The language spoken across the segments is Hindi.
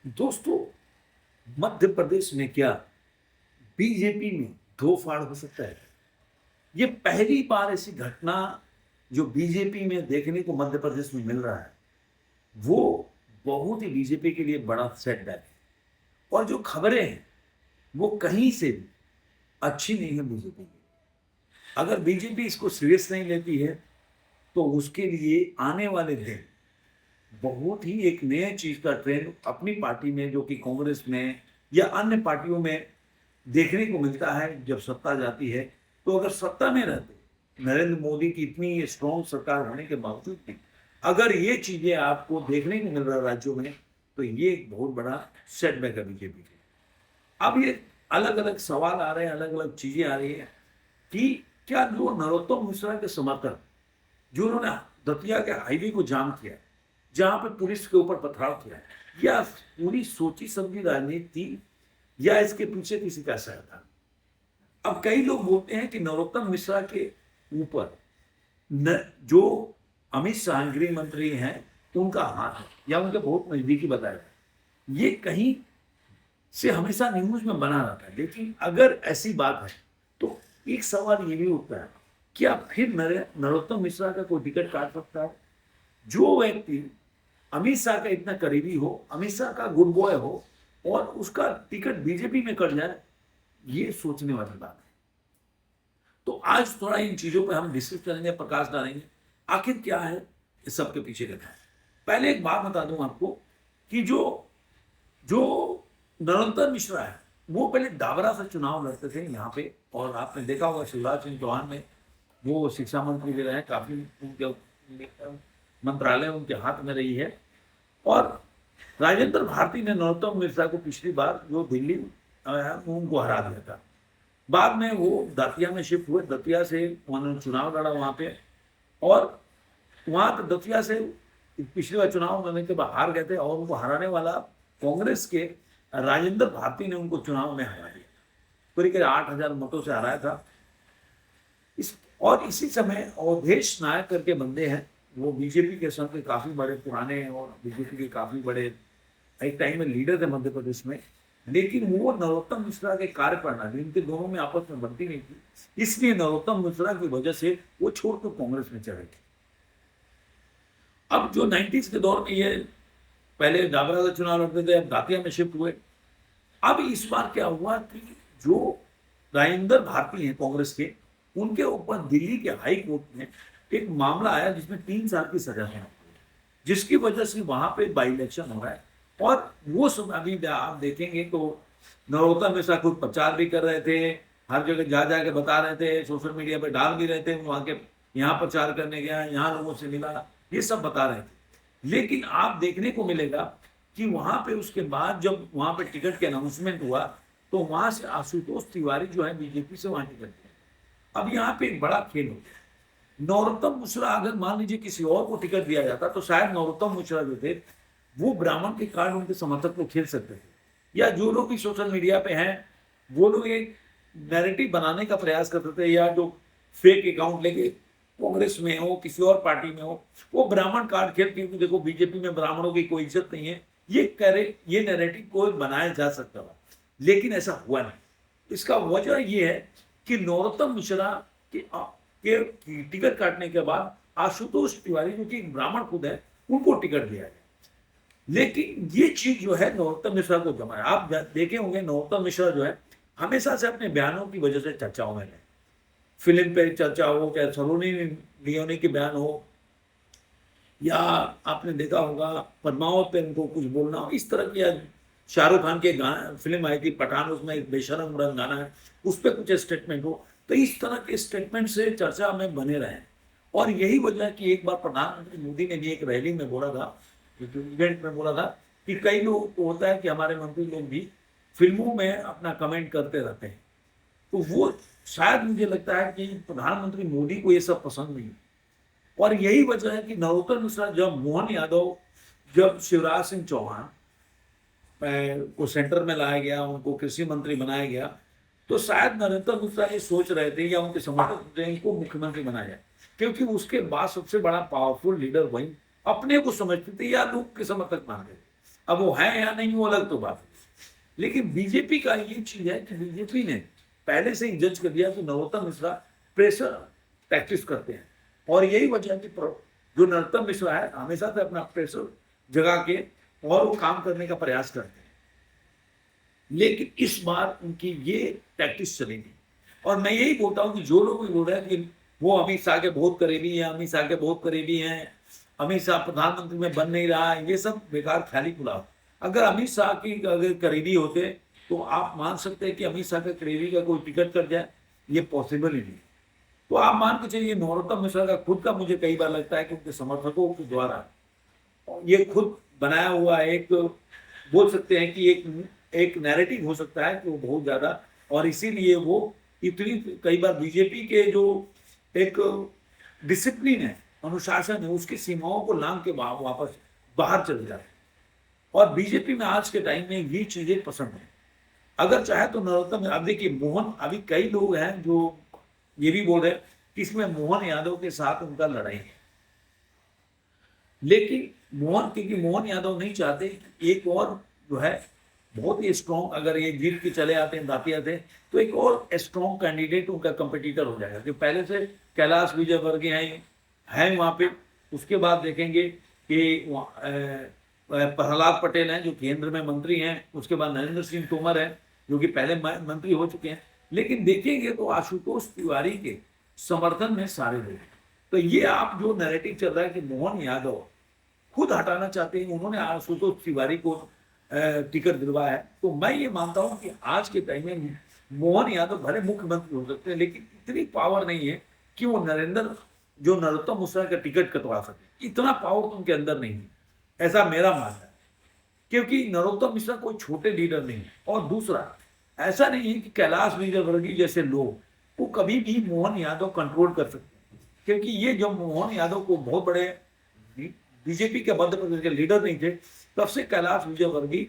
दोस्तों, मध्य प्रदेश में क्या बीजेपी में दो फाड़ हो सकता है? ये पहली बार ऐसी घटना जो बीजेपी में देखने को मध्य प्रदेश में मिल रहा है, वो बहुत ही बीजेपी के लिए बड़ा सेटबैक है। और जो खबरें हैं, वो कहीं से भी अच्छी नहीं है बीजेपी की। अगर बीजेपी इसको सीरियस नहीं लेती है, तो उसके लिए आने वाले दिन बहुत ही एक नए चीज का ट्रेंड अपनी पार्टी में, जो कि कांग्रेस में या अन्य पार्टियों में देखने को मिलता है जब सत्ता जाती है। तो अगर सत्ता में रहते नरेंद्र मोदी की इतनी स्ट्रॉन्ग सरकार होने के बावजूद भी अगर ये चीजें आपको देखने को मिल रहा है राज्यों में, तो ये एक बहुत बड़ा सेटबैक है बीजेपी के। अब ये अलग अलग सवाल आ रहे हैं, अलग अलग चीजें आ रही है कि क्या जो नरोत्तम मिश्रा के समर्थक, जो उन्होंने दतिया के हाईवे को जाम किया, जहां पे पुलिस के ऊपर पथराव किया, या पूरी सोची समझी राजनीति थी, या इसके पीछे किसी का असर था? अब कई लोग बोलते हैं कि नरोत्तम मिश्रा के ऊपर जो अमित शाह गृह मंत्री हैं, उनका हाथ है, या उनके बहुत नजदीकी बताया है। ये कहीं से हमेशा न्यूज में बना रहता है, लेकिन अगर ऐसी बात है तो एक सवाल ये भी उठता है, क्या फिर नरोत्तम मिश्रा का कोई टिकट काट सकता है? जो व्यक्ति अमित शाह का इतना करीबी हो, अमित शाह का गुड बॉय हो, और उसका टिकट बीजेपी में कट जाए, ये सोचने वाली बात है। तो आज थोड़ा इन चीजों पे हम डिस्कस करेंगे, प्रकाश डालेंगे, आखिर क्या है इस सब के पीछे का। पहले एक बात बता दूं आपको कि जो जो नरोत्तम मिश्रा है, वो पहले डाबरा से चुनाव लड़ते थे यहाँ पे, और आपने देखा होगा शिवराज सिंह चौहान में वो शिक्षा मंत्री भी रहे, काफी उनके मंत्रालय उनके हाथ में रही है। और राजेंद्र भारती ने नरोत्तम मिश्रा को पिछली बार जो दिल्ली उनको हरा दिया था। बाद में वो दतिया में शिफ्ट हुए, दतिया से उन्होंने चुनाव लड़ा वहां पे, और वहां पे दतिया से पिछली बार चुनाव लड़ने के बाद हार गए थे, और उनको हराने वाला कांग्रेस के राजेंद्र भारती ने उनको चुनाव में हरा दिया, करीब 8,000 मतों से हराया था। और इसी समय अवधेश नायक करके बंदे हैं, वो बीजेपी के संग के काफी बड़े पुराने हैं, और बीजेपी के काफी बड़े एक टाइम में लीडर थे मध्य प्रदेश में। लेकिन वो नरोत्तम मिश्रा के कार्यप्रणाली इनके दोनों में आपस में बनती नहीं थी, इसलिए नरोत्तम मिश्रा की वजह से वो छोड़कर कांग्रेस में चले गए। अब जो 90s के दौर में ये पहले डाबरा का चुनाव लड़ते थे, अब दातिया में शिफ्ट हुए। अब इस बार क्या हुआ कि जो राजेंद्र भारती हैं कांग्रेस के, उनके ऊपर दिल्ली के हाई कोर्ट में एक मामला आया जिसमें 3 साल की सजा है, जिसकी वजह से वहां पे बाई इलेक्शन हो रहा है। और वो समय अभी आप देखेंगे तो नरोत्तम मिश्रा खुद प्रचार भी कर रहे थे, हर जगह जा जाके बता रहे थे, सोशल मीडिया पे डाल भी रहे थे, वहां के यहाँ प्रचार करने गया, यहाँ लोगों से मिला, ये सब बता रहे थे। लेकिन आप देखने को मिलेगा कि वहां पे उसके बाद जब वहां पे टिकट के अनाउंसमेंट हुआ, तो वहां से आशुतोष तिवारी जो है बीजेपी से वहां टिकट दिया। अब यहाँ पे एक बड़ा खेल हो गया। नरोत्तम मिश्रा अगर मान लीजिए किसी और को टिकट दिया जाता, तो शायद नरोत्तम मिश्रा जो थे वो ब्राह्मण के कार्ड उनके समर्थक को खेल सकते थे, या जो लोग भी सोशल मीडिया पे हैं वो लोग एक नैरेटिव बनाने का प्रयास करते थे, या जो फेक अकाउंट लेके कांग्रेस में हो किसी और पार्टी में हो, वो ब्राह्मण कार्ड खेल के देखो बीजेपी में ब्राह्मणों की कोई इज्जत नहीं है, ये नैरेटिव को बनाया जा सकता था। लेकिन ऐसा हुआ नहीं। इसका वजह ये है कि नरोत्तम मिश्रा के टिकट काटने के बाद आशुतोष तिवारी जो कि ब्राह्मण खुद है, उनको टिकट दिया गया। लेकिन ये चीज जो है नरोत्तम मिश्रा को जमाया। आप देखे होंगे नरोत्तम मिश्रा जो है हमेशा से अपने बयानों की वजह से चर्चाओं में रहे। फिल्म पे चर्चा हो, चाहे सलोनी लियोनी के बयान हो, या आपने देखा होगा पद्मावत पे उनको कुछ बोलना हो, इस तरह की शाहरुख खान के गाना फिल्म आई थी पठान, उसमें एक बेशरम रंग गाना है, उस पर कुछ स्टेटमेंट हो, तो इस तरह के स्टेटमेंट से चर्चा में बने रहे। और यही वजह है कि एक बार प्रधानमंत्री मोदी ने भी एक रैली में बोला था, इवेंट में बोला था कि कई लोग को होता है कि हमारे मंत्री लोग भी फिल्मों में अपना कमेंट करते रहते हैं, तो वो शायद मुझे लगता है कि प्रधानमंत्री मोदी को ये सब पसंद नहीं है। और यही वजह है कि नरोत्तम मिश्रा, जब मोहन यादव, जब शिवराज सिंह चौहान को सेंटर में लाया गया, उनको कृषि मंत्री बनाया गया, तो शायद नरोत्तम मिश्रा ये सोच रहे थे या उनके समर्थक इनको मुख्यमंत्री बनाया जाए, क्योंकि उसके बाद सबसे बड़ा पावरफुल लीडर वही अपने को समझते थे या लोग के समर्थक मानते थे। अब वो है या नहीं वो अलग तो बात है। लेकिन बीजेपी का ये चीज है कि बीजेपी ने पहले से ही जज कर दिया कि नरोत्तम मिश्रा प्रेशर प्रैक्टिस करते हैं, और यही वजह है कि जो नरोत्तम मिश्रा है हमेशा से अपना प्रेशर जगा के और वो काम करने का प्रयास करते हैं। लेकिन इस बार उनकी ये प्रैक्टिस चलेगी, और मैं यही बोलता हूँ कि जो लोग भी बोल रहे हैं कि वो अमित शाह के बहुत करीबी हैं, अमित शाह के बहुत करीबी हैं, अमित शाह प्रधानमंत्री में बन नहीं रहा है, ये सब बेकार ख्याली पुलाव। अगर अमित शाह की अगर करीबी होते तो आप मान सकते हैं कि अमित शाह के करीबी का कोई टिकट कट जाए, ये पॉसिबल ही नहीं। तो आप मान के चलिए नरोत्तम मिश्रा का खुद का मुझे कई बार लगता है कि उनके समर्थकों के द्वारा ये खुद बनाया हुआ एक, बोल सकते हैं कि एक नैरेटिव हो सकता है कि वो बहुत ज्यादा, और इसीलिए वो इतनी कई बार बीजेपी के जो एक डिसिप्लिन है, अनुशासन है, उसकी सीमाओं को लांघ के वापस बाहर चले जाते हैं। और बीजेपी में आज के टाइम में ये चीजें पसंद है। अगर चाहे तो नरोत्तम, अब देखिए मोहन, अभी कई लोग हैं जो ये भी बोल रहे हैं कि इसमें मोहन यादव के साथ उनका लड़ाई है, लेकिन क्योंकि मोहन यादव नहीं चाहते एक और जो है बहुत ही स्ट्रॉन्ग, अगर ये जीत के चले आते हैं दातिया थे तो एक और स्ट्रॉन्ग कैंडिडेट उनका कंपटीटर हो जाएगा, क्योंकि पहले से कैलाश विजयवर्गीय हैं वहाँ पे। उसके बाद देखेंगे कि प्रहलाद पटेल हैं जो केंद्र में मंत्री हैं, उसके बाद नरेंद्र सिंह तोमर हैं जो कि पहले मंत्री हो चुके हैं। लेकिन देखेंगे तो आशुतोष तिवारी के समर्थन में सारे लोग। तो ये आप जो नैरेटिव चल रहा है कि मोहन यादव खुद हटाना चाहते हैं, उन्होंने आशुतोष तिवारी को टिकट दिलवाया है, तो मैं ये मानता हूं कि आज के टाइम में मोहन यादव भले मुख्यमंत्री हो सकते हैं, लेकिन इतनी पावर नहीं है कि वो नरोत्तम मिश्रा का टिकट कटवा सके। इतना पावर तो उनके अंदर नहीं है, ऐसा मेरा मानना है। क्योंकि नरोत्तम मिश्रा कोई छोटे लीडर नहीं है, और दूसरा ऐसा नहीं है कि कैलाश विजयवर्गीय जैसे लोग वो कभी भी मोहन यादव कंट्रोल कर सकते हैं, क्योंकि ये जो मोहन यादव को बहुत बड़े बीजेपी के मध्य प्रदेश के लीडर नहीं थे, तब से कैलाश विजयवर्गीय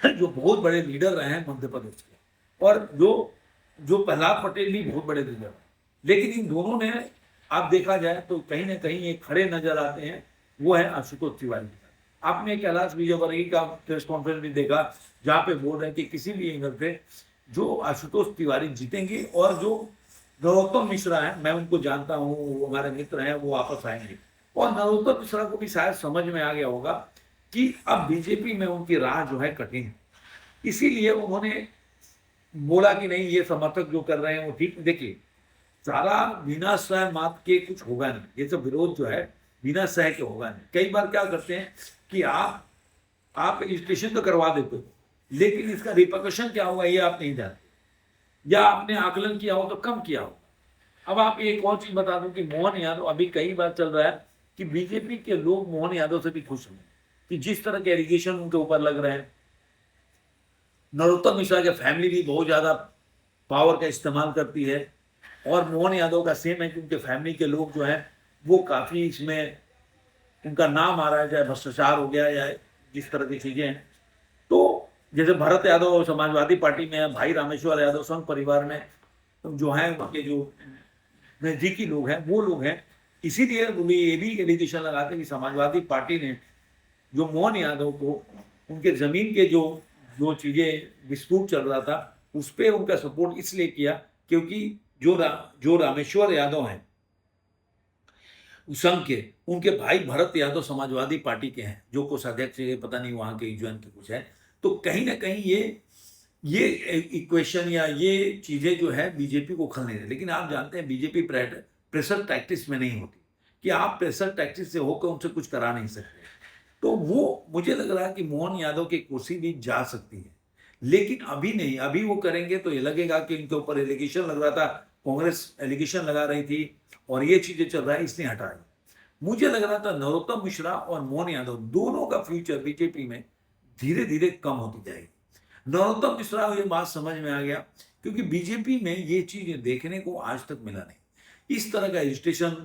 जो बहुत बड़े लीडर रहे हैं मध्य प्रदेश के, और जो प्रहलाद पटेल भी बहुत बड़े लीडर हैं। लेकिन इन दोनों ने, आप देखा जाए तो कहीं ना कहीं ये खड़े नजर आते हैं, वो है आशुतोष तिवारी। आपने कैलाश विजयवर्गीय का प्रेस कॉन्फ्रेंस भी देखा जहाँ पे बोल रहे हैं कि किसी भी एंगल पे जो आशुतोष तिवारी जीतेंगे, और जो नरोत्तम मिश्रा है, मैं उनको जानता हूँ, वो हमारे मित्र हैं, वो वापस आएंगे। और नरोत्तम मिश्रा को भी शायद समझ में आ गया होगा कि अब बीजेपी में उनकी राह जो है कठिन है, इसीलिए उन्होंने बोला कि नहीं, ये समर्थक जो कर रहे हैं वो ठीक। देखिए, सारा बिना सह मात के कुछ होगा नहीं, ये सब विरोध जो है बिना सह के होगा नहीं। कई बार क्या करते हैं कि आप रजिस्ट्रेशन तो करवा देते हो, लेकिन इसका रिपरकशन क्या होगा ये आप नहीं जानते, या आपने आकलन किया हो तो कम किया हो। अब आप एक और चीज बता दूं कि मोहन यादव, अभी कई बार चल रहा है कि बीजेपी के लोग मोहन यादव से भी खुश हैं कि जिस तरह के एलिगेशन उनके ऊपर लग रहे हैं। नरोत्तम मिश्रा के फैमिली भी बहुत ज्यादा पावर का इस्तेमाल करती है, और मोहन यादव का सेम है कि उनके फैमिली के लोग जो हैं वो काफी इसमें उनका नाम आ रहा है, चाहे भ्रष्टाचार हो गया या जिस तरह की चीजें हैं। तो जैसे भरत यादव समाजवादी पार्टी में है, भाई रामेश्वर यादव संघ परिवार में जो है, उनके जो नजदीकी लोग हैं वो लोग हैं, इसीलिए ये भी एलिगेशन लगाते हैं कि समाजवादी पार्टी ने जो मोहन यादव को उनके जमीन के जो जो चीजें विस्फोट चल रहा था उस पर उनका सपोर्ट इसलिए किया क्योंकि जो रामेश्वर यादव हैं संघ के, उनके भाई भरत यादव समाजवादी पार्टी के हैं, जो कोषाध्यक्ष पता नहीं वहां के यूएन के कुछ है। तो कहीं ना कहीं ये इक्वेशन या ये चीजें जो है बीजेपी को खल नहीं रही। लेकिन आप जानते हैं बीजेपी प्रेशर टैक्टिक्स में नहीं होती कि आप प्रेशर टैक्टिक्स से होकर उनसे कुछ करा नहीं सकते। तो वो मुझे लग रहा है कि मोहन यादव की कुर्सी भी जा सकती है, लेकिन अभी नहीं। अभी वो करेंगे तो ये लगेगा कि इनके ऊपर एलिगेशन लग रहा था, कांग्रेस एलिगेशन लगा रही थी और ये चीजें चल रहा है इसलिए हटा रही। मुझे लग रहा था नरोत्तम मिश्रा और मोहन यादव दोनों का फ्यूचर बीजेपी में धीरे धीरे कम होती जाएगी। नरोत्तम मिश्रा को ये बात समझ में आ गया क्योंकि बीजेपी में ये चीजें देखने को आज तक मिला नहीं। इस तरह का रजिस्ट्रेशन,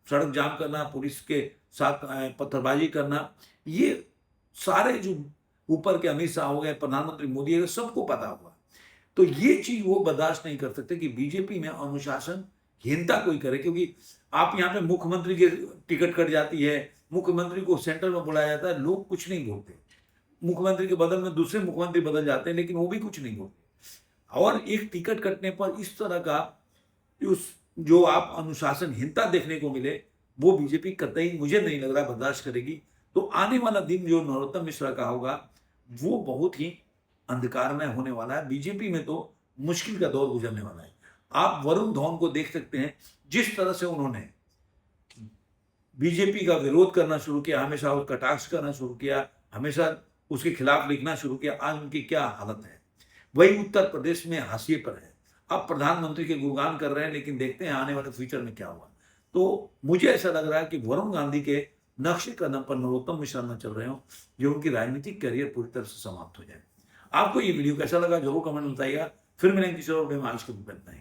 सड़क जाम करना, पुलिस के साथ पत्थरबाजी करना, ये सारे जो ऊपर के अमित शाह हो गए, प्रधानमंत्री मोदी है, सबको पता हुआ। तो ये चीज वो बर्दाश्त नहीं कर सकते कि बीजेपी में अनुशासन हीनता कोई करे, क्योंकि आप यहाँ पे मुख्यमंत्री की टिकट कट जाती है, मुख्यमंत्री को सेंटर में बुलाया जाता है, लोग कुछ नहीं बोलते। मुख्यमंत्री के बदल में दूसरे मुख्यमंत्री बदल जाते हैं, लेकिन वो भी कुछ नहीं बोलते। और एक टिकट कटने पर इस तरह का उस जो आप अनुशासनहीनता देखने को मिले, वो बीजेपी कतई मुझे नहीं लग रहा बर्दाश्त करेगी। तो आने वाला दिन जो नरोत्तम मिश्रा का होगा, वो बहुत ही अंधकारमय होने वाला है। बीजेपी में तो मुश्किल का दौर गुजरने वाला है। आप वरुण धवन को देख सकते हैं, जिस तरह से उन्होंने बीजेपी का विरोध करना शुरू किया, हमेशा उसका कटाक्ष करना शुरू किया, हमेशा उसके खिलाफ लिखना शुरू किया, आज उनकी क्या हालत है। वही उत्तर प्रदेश में हाशिए पर है। अब प्रधानमंत्री के गुणगान कर रहे हैं, लेकिन देखते हैं आने वाले फ्यूचर में क्या हुआ। तो मुझे ऐसा लग रहा है कि वरुण गांधी के नक्शे कदम पर नरोत्तम मिश्रा न चल रहे हो, जो उनकी राजनीतिक करियर पूरी तरह से समाप्त हो जाए। आपको ये वीडियो कैसा लगा जरूर कमेंट में बताइएगा। फिर मिलेंगे किसी और वीडियो में। आज के लिए इतना ही।